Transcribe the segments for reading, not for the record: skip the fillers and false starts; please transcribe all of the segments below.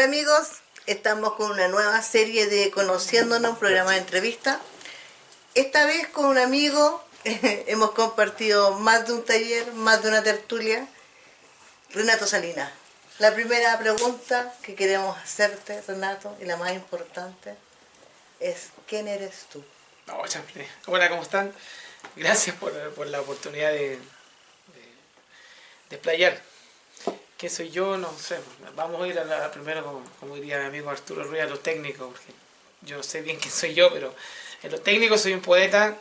amigos, estamos con una nueva serie de Conociéndonos, un programa de entrevista. Esta vez con un amigo hemos compartido más de un taller, más de una tertulia, Renato Salinas. La primera pregunta que queremos hacerte, Renato, y la más importante, es ¿quién eres tú? Hola, ¿cómo están? Gracias por la oportunidad de explayar. ¿Quién soy yo? No sé. Vamos a ir primero, como diría mi amigo Arturo Ruiz, a lo técnico, porque yo no sé bien quién soy yo, pero en lo técnico soy un poeta.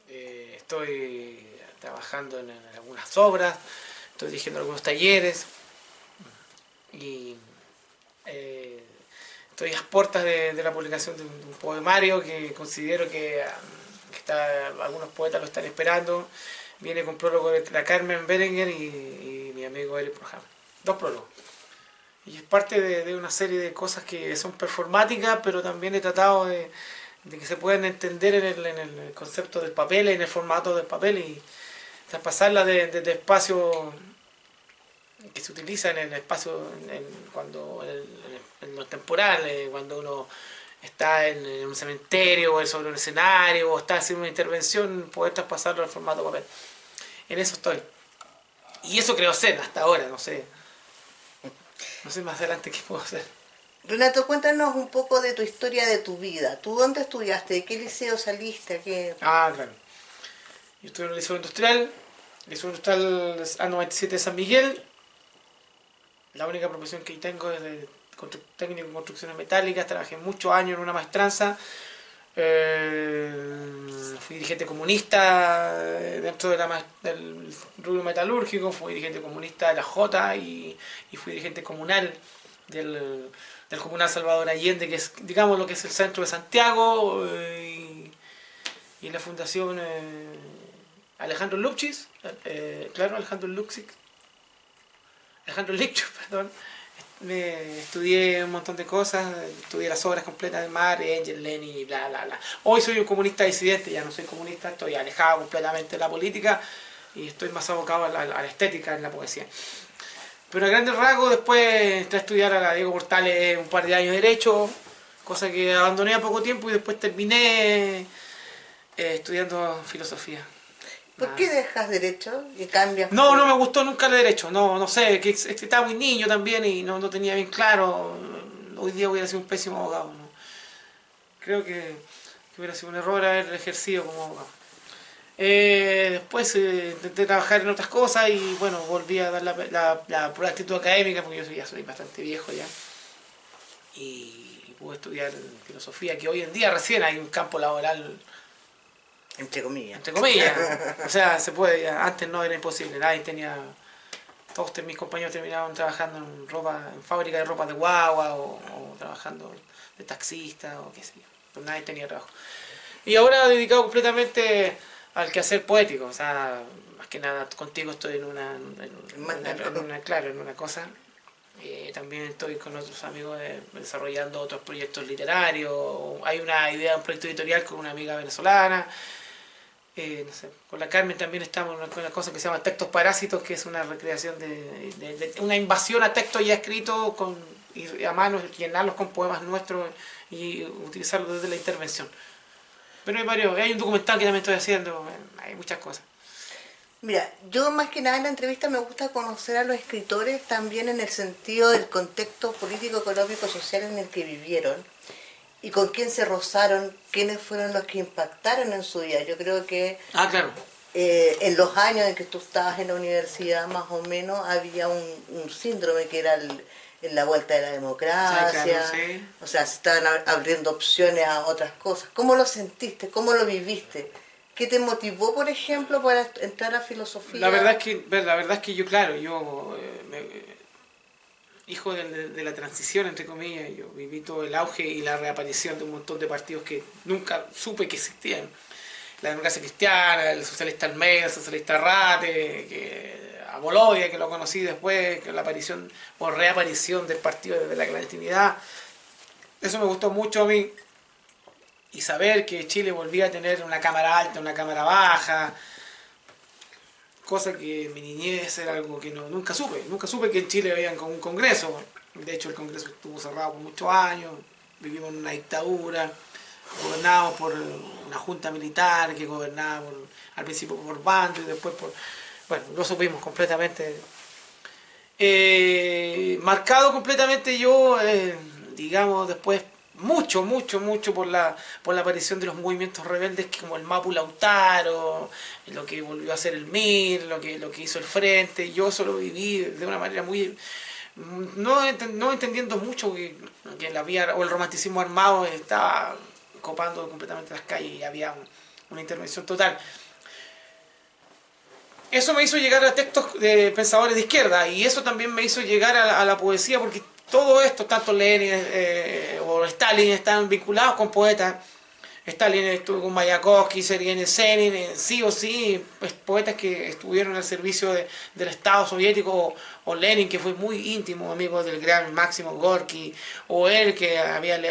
Estoy trabajando en algunas obras, estoy dirigiendo algunos talleres y estoy a las puertas de la publicación de un poemario que considero que algunos poetas lo están esperando. Viene con prólogo de la Carmen Berenguer y mi amigo Eric Proham. 2 prólogos. Y es parte de una serie de cosas que son performáticas, pero también he tratado de que se puedan entender en el concepto del papel, en el formato del papel, y traspasarla de espacio que se utiliza en el espacio, en lo temporal, cuando uno está en un cementerio o sobre un escenario o está haciendo una intervención, poder traspasarlo al formato papel. En eso estoy. Y eso creo ser hasta ahora, no sé más adelante qué puedo hacer. Renato, cuéntanos un poco de tu historia, de tu vida. ¿Tú dónde estudiaste? ¿De qué liceo saliste? Claro. Yo estuve en el Liceo Industrial A97 de San Miguel. La única profesión que tengo es de técnico en construcciones metálicas. Trabajé muchos años en una maestranza. Fui dirigente comunista dentro del rubro metalúrgico, fui dirigente comunista de la J y fui dirigente comunal del Comunal Salvador Allende, que es, digamos, lo que es el centro de Santiago, y la fundación Alejandro Lipchitz, perdón. Estudié un montón de cosas, estudié las obras completas de Marx, Engels, Lenin y bla, bla, bla. Hoy soy un comunista disidente, ya no soy comunista, estoy alejado completamente de la política y estoy más abocado a la estética en la poesía. Pero a grandes rasgos después entré a estudiar a la Diego Portales un par de años de Derecho, cosa que abandoné a poco tiempo y después terminé estudiando filosofía. ¿Por qué dejas Derecho y cambias? No me gustó nunca el Derecho, no sé, que estaba muy niño también y no tenía bien claro. Hoy día hubiera sido un pésimo abogado, ¿no? Creo que hubiera sido un error haber ejercido como abogado. Después intenté trabajar en otras cosas y bueno, volví a dar la pura actitud académica, porque yo ya soy bastante viejo ya. Y pude estudiar filosofía, que hoy en día recién hay un campo laboral. Entre comillas. O sea, se puede. Antes no, era imposible. Todos mis compañeros terminaban trabajando en fábrica de ropa de guagua o trabajando de taxista o qué sé yo. Pero nadie tenía trabajo. Y ahora dedicado completamente al quehacer poético. O sea, más que nada contigo estoy en una cosa. También estoy con otros amigos desarrollando otros proyectos literarios. Hay una idea de un proyecto editorial con una amiga venezolana. No sé, con la Carmen también estamos con una cosa que se llama Textos Parásitos, que es una recreación de una invasión a textos ya escritos y a mano, llenarlos con poemas nuestros y utilizarlos desde la intervención. Pero hay un documental que también estoy haciendo, hay muchas cosas. Mira, yo más que nada en la entrevista me gusta conocer a los escritores también en el sentido del contexto político, económico, social en el que vivieron y con quién se rozaron, quiénes fueron los que impactaron en su vida. Yo creo que Claro. En los años en que tú estabas en la universidad, más o menos, había un síndrome que era en la vuelta de la democracia. Sí, claro, sí. O sea, se estaban abriendo opciones a otras cosas. ¿Cómo lo sentiste? ¿Cómo lo viviste? ¿Qué te motivó, por ejemplo, para entrar a filosofía? La verdad es que yo, claro, hijo de la transición, entre comillas, yo viví todo el auge y la reaparición de un montón de partidos que nunca supe que existían. La democracia cristiana, el socialista Almeida, el socialista Arrate, a Bolodia, que lo conocí después, que la aparición o reaparición del partido de la clandestinidad. Eso me gustó mucho a mí. Y saber que Chile volvía a tener una cámara alta, una cámara baja, cosa que en mi niñez era algo que nunca supe que en Chile había un congreso. De hecho, el Congreso estuvo cerrado por muchos años, vivimos en una dictadura, gobernábamos por una junta militar que gobernaba al principio por bando y después por... Bueno, lo supimos completamente. Marcado completamente yo, digamos, después mucho por la aparición de los movimientos rebeldes como el Mapu Lautaro, lo que volvió a hacer el MIR, lo que hizo el Frente. Yo solo viví de una manera muy... No entendiendo mucho que la vía o el romanticismo armado estaba copando completamente las calles y había una intervención total. Eso me hizo llegar a textos de pensadores de izquierda y eso también me hizo llegar a la poesía, porque todo esto, tanto Lenin o Stalin, están vinculados con poetas. Stalin estuvo con Mayakovsky, Sergei Yesenin, sí o sí, pues, poetas que estuvieron al servicio del Estado soviético, o Lenin, que fue muy íntimo amigo del gran Máximo Gorki, o él, que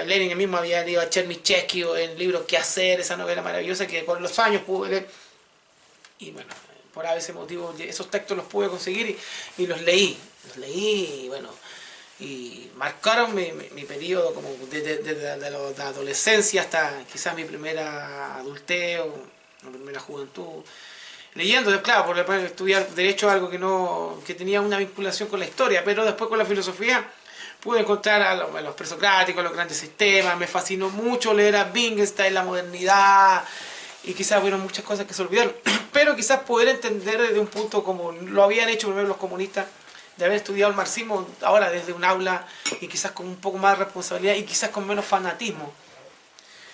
Lenin mismo había leído a Chernyshevsky en el libro ¿Qué hacer?, esa novela maravillosa que con los años pude leer. Y bueno, por ese motivo esos textos los pude conseguir y los leí y bueno, y marcaron mi periodo como de la adolescencia hasta quizás mi primera adultez o mi primera juventud, leyendo, claro, porque estudiar derecho es algo que tenía una vinculación con la historia, pero después con la filosofía pude encontrar a los presocráticos, a los grandes sistemas. Me fascinó mucho leer a Wittgenstein, la modernidad, y quizás hubieron muchas cosas que se olvidaron, pero quizás poder entender desde un punto como lo habían hecho primero los comunistas, de haber estudiado el marxismo ahora desde un aula y quizás con un poco más de responsabilidad y quizás con menos fanatismo.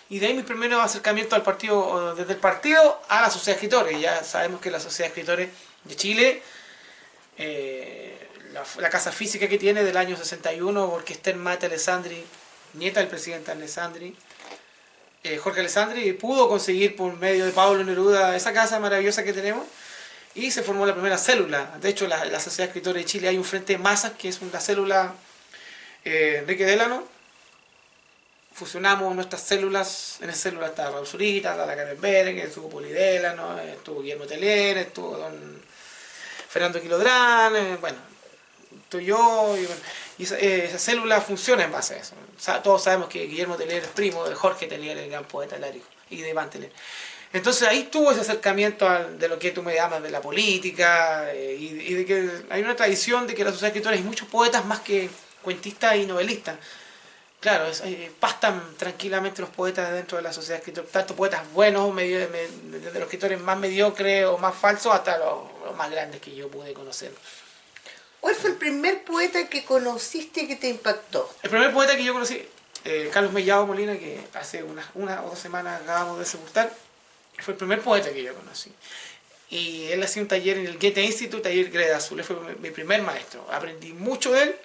Y de ahí mi primer acercamiento al partido, desde el partido a la Sociedad de Escritores. Ya sabemos que la Sociedad de Escritores de Chile, la casa física que tiene del año 61, porque Esther Mate Alessandri, nieta del presidente Alessandri, Jorge Alessandri, pudo conseguir por medio de Pablo Neruda esa casa maravillosa que tenemos y se formó la primera célula. De hecho, la Sociedad de Escritores de Chile hay un frente de masas que es una célula Enrique Delano. Fusionamos nuestras células, en esa célula está Raúl Zurita, está la Karen Berenguer, estuvo Polidélano, estuvo Guillermo Telier, estuvo don Fernando Quilodrán, bueno, estoy yo, y, bueno, y esa célula funciona en base a eso. Todos sabemos que Guillermo Telier es primo de Jorge Telier, el gran poeta lárico, y de Iván Telier. Entonces ahí tuvo ese acercamiento de lo que tú me llamas de la política, y de que hay una tradición de que la Sociedad de Escritores hay muchos poetas más que cuentistas y novelistas. Claro, pastan tranquilamente los poetas dentro de la Sociedad de Escritores, tanto poetas buenos, desde los escritores más mediocres o más falsos hasta los más grandes que yo pude conocer. ¿Cuál fue el primer poeta que conociste que te impactó? El primer poeta que yo conocí, Carlos Mellado Molina, que hace una o 2 semanas acabamos de sepultar, fue el primer poeta que yo conocí. Y él hacía un taller en el Goethe Institut, taller Greda Azul, fue mi primer maestro. Aprendí mucho de él.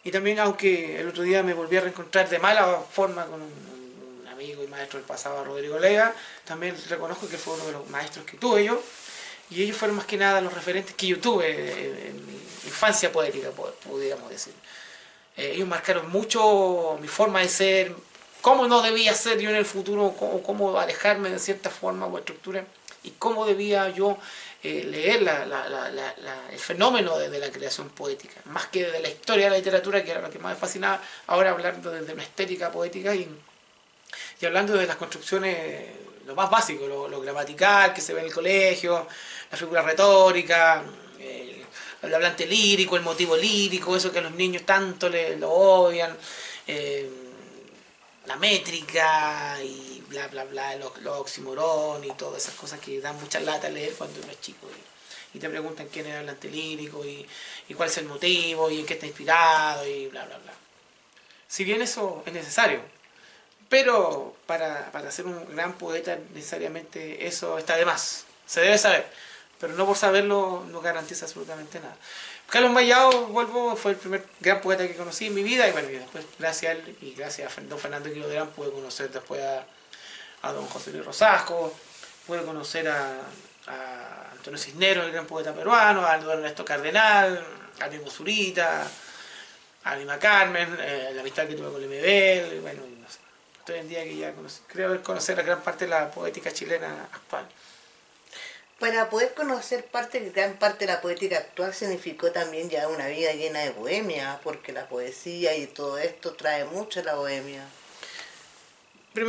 Y también, aunque el otro día me volví a reencontrar de mala forma con un amigo y maestro del pasado, Rodrigo Lega, también reconozco que fue uno de los maestros que tuve yo. Y ellos fueron más que nada los referentes que yo tuve en mi infancia poética, podríamos decir. Ellos marcaron mucho mi forma de ser, cómo no debía ser yo en el futuro, cómo alejarme de cierta forma o estructura, y cómo debía yo leer el fenómeno de la creación poética, más que de la historia de la literatura, que era lo que más me fascinaba. Ahora hablando de una estética poética y hablando de las construcciones, lo más básico, lo gramatical que se ve en el colegio, la figura retórica, el hablante lírico, el motivo lírico, eso que a los niños tanto lo odian, la métrica y bla bla bla, los oxímoron y todas esas cosas que dan mucha lata a leer cuando uno es chico y te preguntan quién es el hablante lírico y cuál es el motivo y en qué está inspirado y bla bla bla. Si bien eso es necesario, pero para ser un gran poeta necesariamente eso está de más, se debe saber, pero no por saberlo no garantiza absolutamente nada. Carlos Mellado, vuelvo, fue el primer gran poeta que conocí en mi vida y bueno, y después gracias a él y gracias a don Fernando Quilodrán pude conocer después a don José Luis Rosasco, pude conocer a Antonio Cisneros, el gran poeta peruano, a don Ernesto Cardenal, a Memo Zurita, a Lima Carmen, la amistad que tuve con Lemebel, y bueno, no sé, estoy en día que ya creo conocer la gran parte de la poética chilena actual. Para poder conocer gran parte de la poética actual significó también ya una vida llena de bohemia, porque la poesía y todo esto trae mucho la bohemia. ¿Te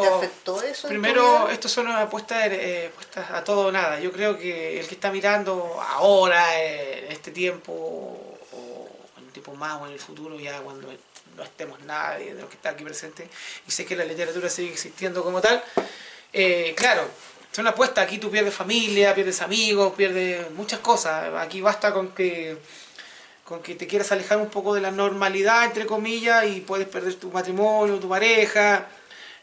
afectó eso en tu Primero, vida? esto son apuestas a todo o nada. Yo creo que el que está mirando ahora, en este tiempo, o en un tiempo más, o en el futuro, ya cuando no estemos nadie de los que está aquí presente, y sé que la literatura sigue existiendo como tal, claro, son apuestas. Aquí tú pierdes familia, pierdes amigos, pierdes muchas cosas. Aquí basta con que te quieras alejar un poco de la normalidad, entre comillas, y puedes perder tu matrimonio, tu pareja,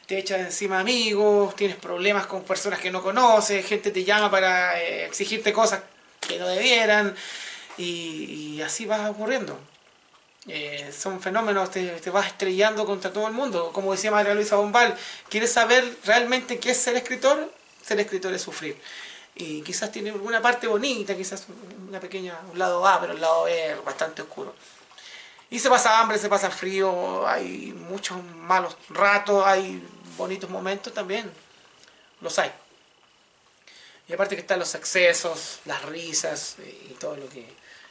te echas encima amigos, tienes problemas con personas que no conoces, gente te llama para exigirte cosas que no debieran, y así vas ocurriendo. Son fenómenos, te vas estrellando contra todo el mundo. Como decía María Luisa Bombal, ¿quieres saber realmente qué es ser escritor? Ser escritor es sufrir. Y quizás tiene alguna parte bonita, quizás una pequeña, un lado A, pero el lado B es bastante oscuro. Y se pasa hambre, se pasa frío, hay muchos malos ratos, hay bonitos momentos también, los hay. Y aparte que están los excesos, las risas y todo lo que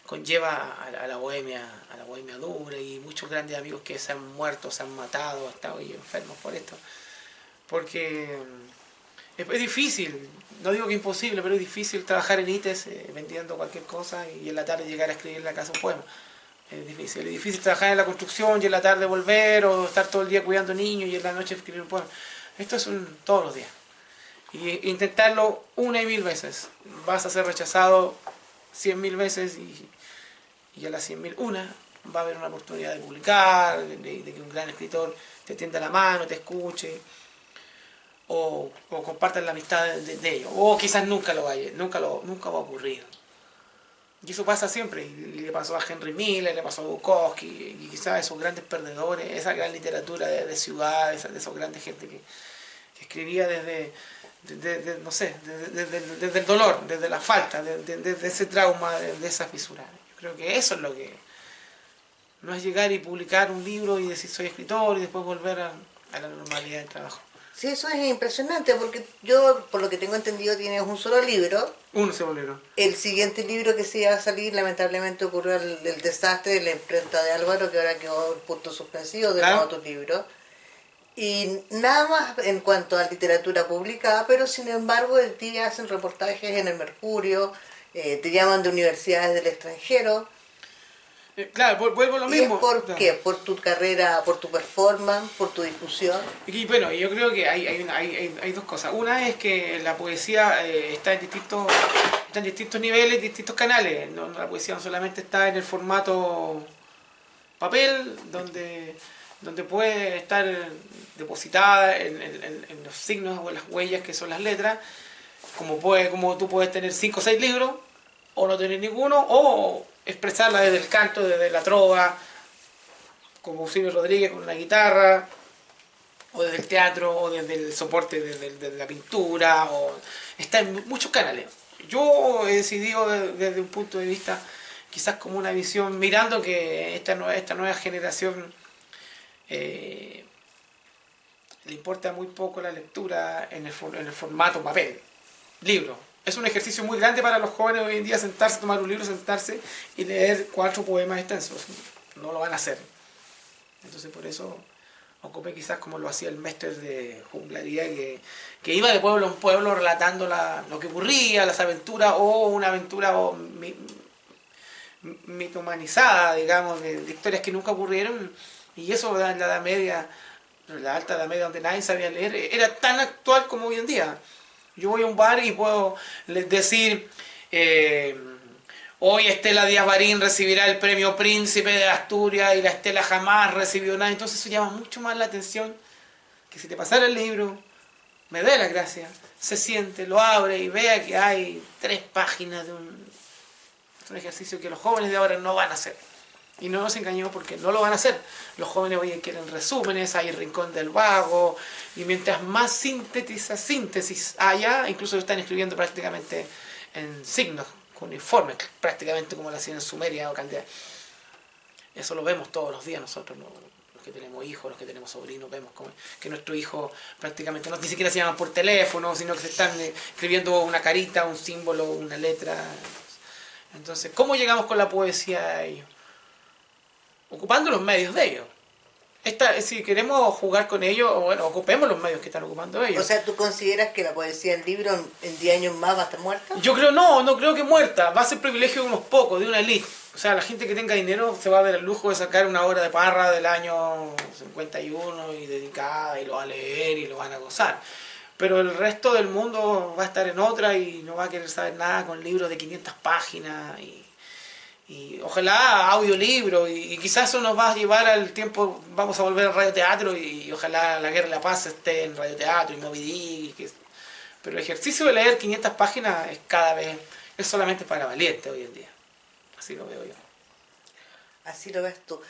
conlleva a la bohemia dura, y muchos grandes amigos que se han muerto, se han matado, han estado enfermos por esto. Porque es difícil, no digo que imposible, pero es difícil trabajar en ITES vendiendo cualquier cosa y en la tarde llegar a escribir en la casa un poema. Es difícil trabajar en la construcción y en la tarde volver, o estar todo el día cuidando niños y en la noche escribir un poema. Esto es todos los días. Y intentarlo una y mil veces. Vas a ser rechazado 100.000 veces, y a las 100.000 una va a haber una oportunidad de publicar, de que un gran escritor te tienda la mano, te escuche, o compartan la amistad de ellos. O quizás nunca lo vaya, nunca va a ocurrir. Y eso pasa siempre, y le pasó a Henry Miller, le pasó a Bukowski, y quizás esos grandes perdedores, esa gran literatura de ciudades, de esos grandes gente que escribía no sé, desde el dolor, desde la falta, desde ese trauma, de esa fisura. Yo creo que eso es lo que... No es llegar y publicar un libro y decir soy escritor y después volver a la normalidad del trabajo. Sí, eso es impresionante, porque yo, por lo que tengo entendido, tienes un solo libro. Uno se volvió. El siguiente libro que se iba a salir, lamentablemente ocurrió el desastre de la imprenta de Álvaro, que ahora quedó en punto suspensivo de Claro. nuevo tu libro. Y nada más en cuanto a literatura publicada, pero sin embargo de ti hacen reportajes en el Mercurio, te llaman de universidades del extranjero. Claro, vuelvo a lo ¿Y es mismo. por Claro. qué? ¿Por tu carrera, por tu performance, por tu difusión? Y bueno, yo creo que hay dos cosas. Una es que la poesía está en distintos niveles, distintos canales. La poesía no solamente está en el formato papel, donde puede estar depositada en los signos o en las huellas que son las letras, como tú puedes tener 5 o 6 libros, o no tener ninguno, o expresarla desde el canto, desde la trova, como Silvio Rodríguez con una guitarra, o desde el teatro, o desde el soporte, desde la pintura, o está en muchos canales. Yo he decidido desde un punto de vista, quizás como una visión, mirando que esta nueva generación le importa muy poco la lectura en el formato papel, libro. Es un ejercicio muy grande para los jóvenes hoy en día sentarse, tomar un libro, sentarse y leer 4 poemas extensos. No lo van a hacer. Entonces por eso ocupé quizás como lo hacía el Mestre de Junglaría, que iba de pueblo en pueblo relatando lo que ocurría, las aventuras, o una aventura mitomanizada, digamos, de historias que nunca ocurrieron. Y eso en la Edad Media, en la Alta Edad Media, donde nadie sabía leer, era tan actual como hoy en día. Yo voy a un bar y puedo decir, hoy Estela Díaz Barín recibirá el premio Príncipe de Asturias y la Estela jamás recibió nada. Entonces eso llama mucho más la atención que si te pasara el libro, me dé la gracia, se siente, lo abre y vea que hay 3 páginas de un ejercicio que los jóvenes de ahora no van a hacer. Y no nos engañemos, porque no lo van a hacer. Los jóvenes hoy quieren resúmenes, hay Rincón del Vago, y mientras más síntesis haya, incluso lo están escribiendo prácticamente en signos cuneiformes, prácticamente como lo hacían en Sumeria o Caldea. Eso lo vemos todos los días nosotros, que tenemos hijos, los que tenemos sobrinos, vemos que nuestros hijos prácticamente ni siquiera se llaman por teléfono, sino que se están escribiendo una carita, un símbolo, una letra. Entonces, ¿cómo llegamos con la poesía a ellos? Ocupando los medios de ellos. Si queremos jugar con ellos, bueno, ocupemos los medios que están ocupando ellos. O sea, ¿tú consideras que la poesía en libro en 10 años más va a estar muerta? Yo creo no creo que muerta. Va a ser privilegio de unos pocos, de una élite. O sea, la gente que tenga dinero se va a dar el lujo de sacar una obra de Parra del año 51 y dedicada, y lo va a leer y lo van a gozar. Pero el resto del mundo va a estar en otra y no va a querer saber nada con libros de 500 páginas y ojalá audiolibro, y quizás eso nos va a llevar al tiempo, vamos a volver al radioteatro, y ojalá La Guerra y la Paz esté en radioteatro y Moby Dick, pero el ejercicio de leer 500 páginas es solamente para valientes hoy en día. Así lo veo yo. Así lo ves tú.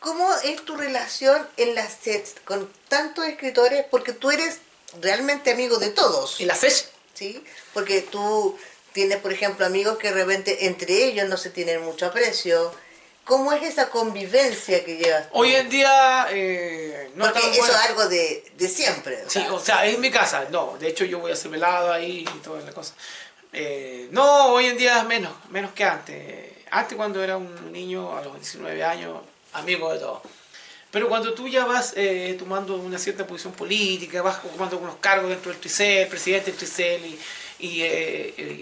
¿Cómo es tu relación en la SET con tantos escritores? Porque tú eres realmente amigo de todos. ¿Y la SET? ¿Sí? Porque tú tienes, por ejemplo, amigos que de repente entre ellos no se tienen mucho aprecio. ¿Cómo es esa convivencia que llevas tú? Hoy en día no porque tan eso buena. es algo de siempre. Sí, o sea, es mi casa. No, de hecho yo voy a hacer velado ahí y toda la cosa. No, hoy en día es menos que antes. Antes, cuando era un niño, a los 19 años, amigo de todos. Pero cuando tú ya vas tomando una cierta posición política, vas ocupando algunos cargos dentro del TRICEL, presidente del TRICEL,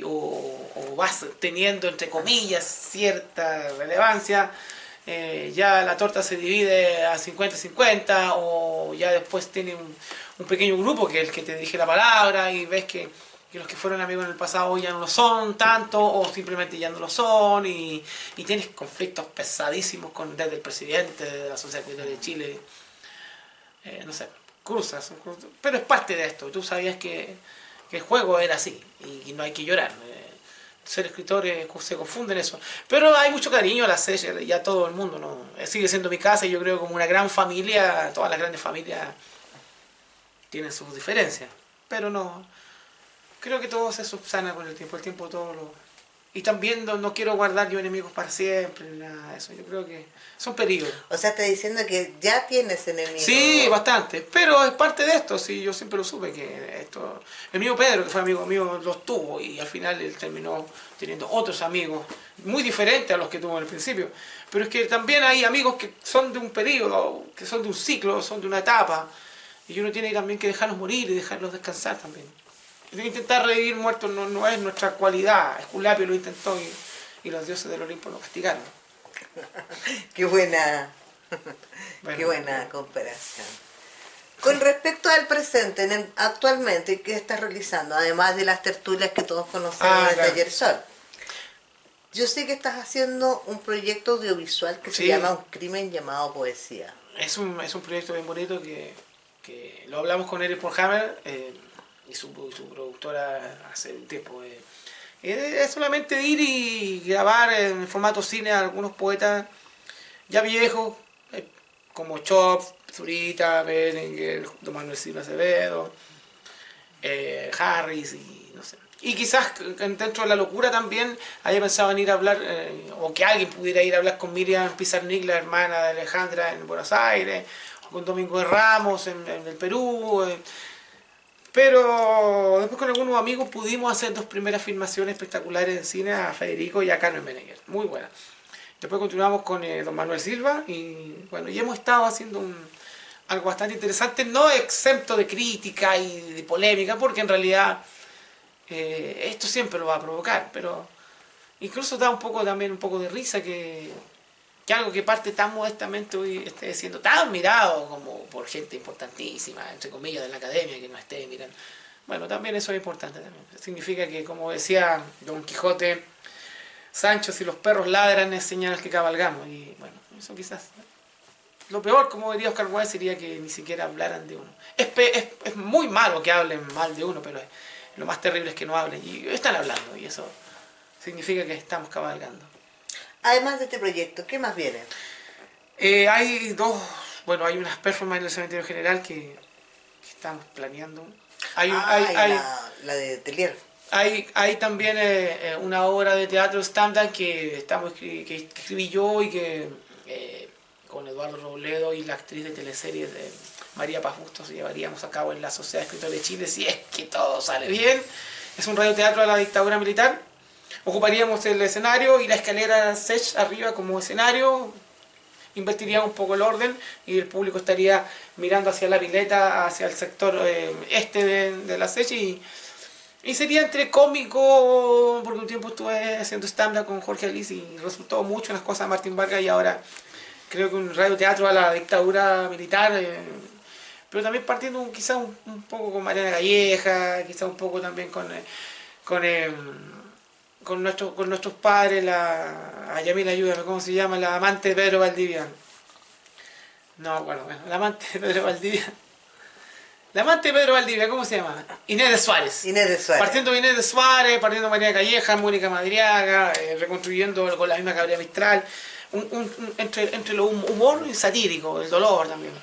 o vas teniendo, entre comillas, cierta relevancia, ya la torta se divide a 50-50, o ya después tiene un pequeño grupo que es el que te dirige la palabra, y ves que los que fueron amigos en el pasado ya no lo son tanto, o simplemente ya no lo son, y tienes conflictos pesadísimos desde el presidente, de la Sociedad Escritora de Chile, no sé, cruzas, pero es parte de esto. Tú sabías que el juego era así, y no hay que llorar. Ser escritor se confunde en eso. Pero hay mucho cariño a la serie, ya todo el mundo, ¿no? Sigue siendo mi casa, y yo creo como una gran familia. Todas las grandes familias tienen sus diferencias, pero no, creo que todo se subsana con el tiempo todo lo... Y también no quiero guardar yo enemigos para siempre, nada de eso. Yo creo que son periodos. O sea, estás diciendo que ya tienes enemigos. Sí, bastante, pero es parte de esto. Sí, yo siempre lo supe, que esto... El mismo Pedro, que fue amigo mío, los tuvo, y al final él terminó teniendo otros amigos muy diferentes a los que tuvo en el principio. Pero es que también hay amigos que son de un periodo, que son de un ciclo, son de una etapa, y uno tiene también que dejarlos morir y dejarlos descansar también. Intentar revivir muertos no es nuestra cualidad. Esculapio lo intentó, y los dioses del Olimpo lo castigaron. Qué buena, Bueno, qué buena comparación. Con respecto al presente, actualmente, ¿qué estás realizando? Además de las tertulias que todos conocemos del claro. Taller Sol. Yo sé que estás haciendo un proyecto audiovisual que se Sí. llama Un crimen llamado poesía. Es un proyecto bien bonito que lo hablamos con Eric Porhammer y su productora hace un tiempo. Es solamente ir y grabar en formato cine a algunos poetas ya viejos, como Chop, Zurita, Berenguer, Don Manuel Silva Acevedo, Harris, y no sé. Y quizás dentro de la locura también haya pensado en ir a hablar, o que alguien pudiera ir a hablar con Miriam Pizarnik, la hermana de Alejandra, en Buenos Aires, o con Domingo de Ramos en el Perú. Pero después con algunos amigos pudimos hacer 2 primeras filmaciones espectaculares en cine, a Federico y a Carmen Berenguer, muy buenas. Después continuamos con Don Manuel Silva, y bueno, y hemos estado haciendo algo bastante interesante, no exento de crítica y de polémica, porque en realidad esto siempre lo va a provocar, pero incluso da un poco de risa que algo que parte tan modestamente hoy esté siendo tan mirado como por gente importantísima, entre comillas, de la academia, que no esté mirando. Bueno, también eso es importante también. Significa que, como decía Don Quijote, Sancho, si los perros ladran es señal que cabalgamos. Y bueno, eso quizás... Lo peor, como diría Oscar Wilde, sería que ni siquiera hablaran de uno. Es muy malo que hablen mal de uno, pero lo más terrible es que no hablen. Y están hablando, y eso significa que estamos cabalgando. Además de este proyecto, ¿qué más viene? Hay hay unas performances en el Cementerio General que estamos planeando. La de Telier. Hay también una obra de teatro stand-up que escribí yo, y que con Eduardo Robledo y la actriz de teleseries de María Paz Bustos, llevaríamos a cabo en la Sociedad de Escritores de Chile, si es que todo sale bien. Es un radioteatro de la dictadura militar. Ocuparíamos el escenario y la escalera Sech arriba como escenario. Invertiríamos un poco el orden y el público estaría mirando hacia la pileta, hacia el sector este de la Sech, y sería entre cómico, porque un tiempo estuve haciendo stand-up con Jorge Alice y resultó mucho en las cosas de Martín Vargas, y ahora creo que un radioteatro a la dictadura militar, pero también partiendo quizás un poco con Mariana Galleja, quizás un poco también con nuestros padres, a Yamila, ayúdame, ¿cómo se llama? La amante de Pedro Valdivia. No, bueno, la amante de Pedro Valdivia. La amante de Pedro Valdivia, ¿cómo se llama? Inés de Suárez. Inés de Suárez. Partiendo de Inés de Suárez, partiendo de María Calleja, Mónica Madriaga, reconstruyendo con la misma Gabriela Mistral, entre lo humor y satírico, el dolor también.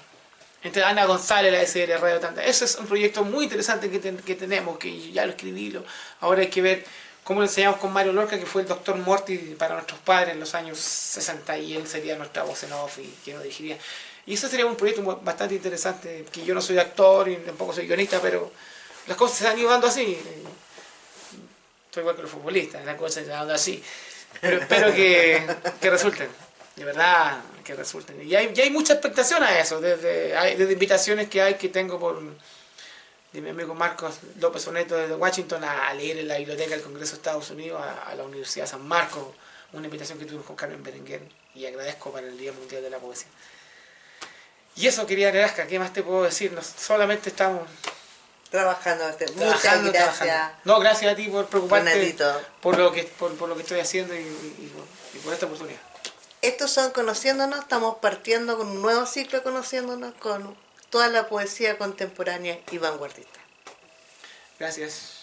Entre Ana González, la SR Radio Tanta. Ese es un proyecto muy interesante que tenemos, que ya lo escribí, ahora hay que ver cómo lo enseñamos con Mario Lorca, que fue el doctor Morty para nuestros padres en los años 60, y él sería nuestra voz en off y quien nos dirigiría. Y eso sería un proyecto bastante interesante, que yo no soy actor y tampoco soy guionista, pero las cosas se han ido dando así. Estoy igual que los futbolistas, las cosas se están dando así. Pero espero que resulten, de verdad, que resulten. Y hay mucha expectación a eso, desde invitaciones que tengo de mi amigo Marcos López Oneto desde Washington a leer en la biblioteca del Congreso de Estados Unidos, a la Universidad de San Marcos, una invitación que tuvimos con Carmen Berenguer, y agradezco para el Día Mundial de la Poesía. Y eso quería, Nerazca, ¿qué más te puedo decir? Solamente estamos trabajando. Muchas gracias. No, gracias a ti por preocuparte Renatito. por lo que estoy haciendo y por esta oportunidad. Estos son Conociéndonos, estamos partiendo con un nuevo ciclo Conociéndonos con toda la poesía contemporánea y vanguardista. Gracias.